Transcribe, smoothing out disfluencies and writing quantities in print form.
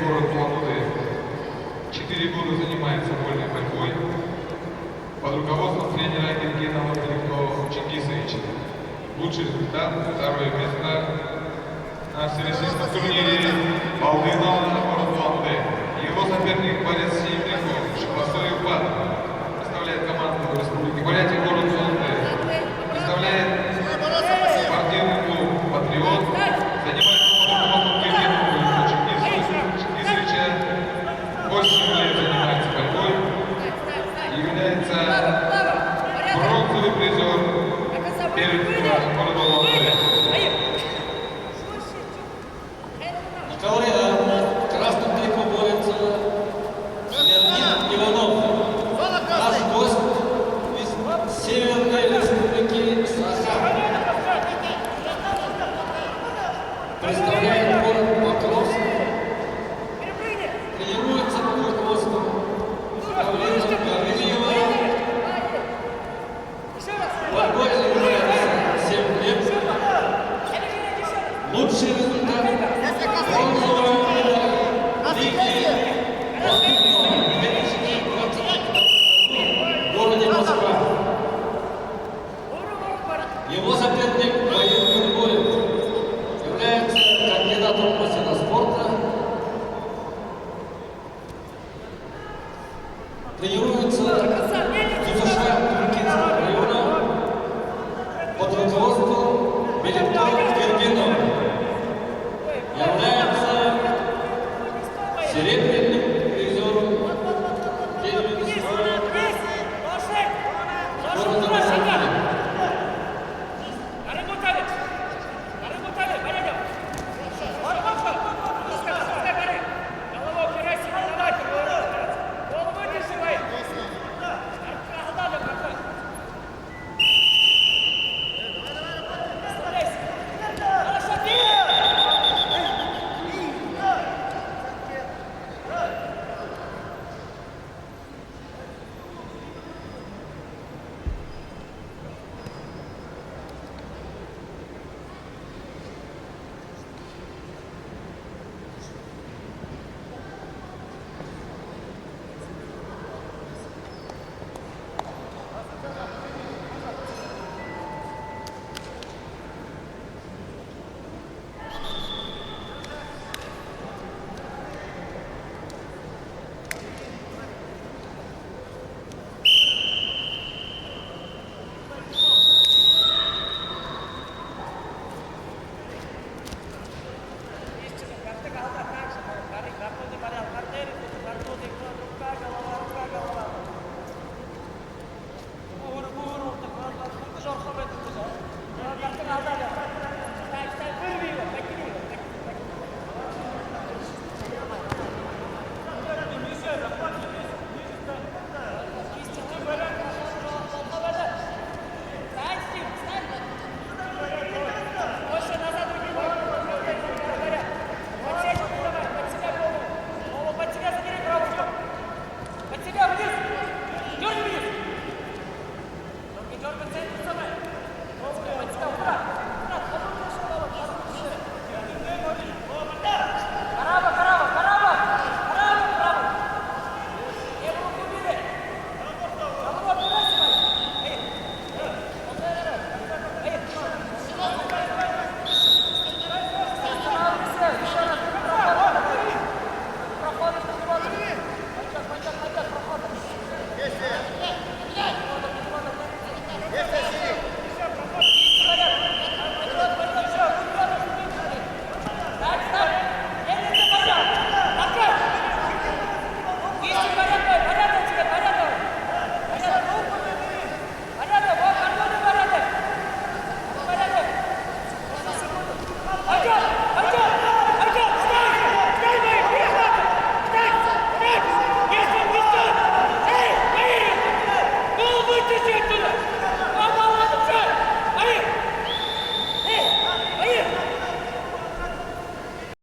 город Улан-Удэ. 4 года занимается вольной борьбой под руководством тренера Евгения Чингисовича. Лучший результат, второе место на всероссийском турнире Балдынова город Улан-Удэ. Его соперник борец Симников, Шахласоев Батов, представляет команду Республики Бурятия город Улан-Удэ. Представляет спортивный клуб «Патриот», занимается под руководством Евгения Чингисовича, 8 лет занимается борьбой и является бронзовый призер перед городом Улан-Удэ. Николай, красным трико борется Леонид Иванов. Наш гость из Северной Республики Саха. Представляет город Покровск. Тренируется под руководством Павлина Гаврилева. Борьбой занимается 7 лет. Лучший результат бронзовая медаль Лиги Восточного 2020 в городе Москва. Его соперник Вадим Григорьев является кандидатом в мастера спорта. Тренируется ГФШ Туркинского района под руководством Беликтор Гергинова. Является серебряным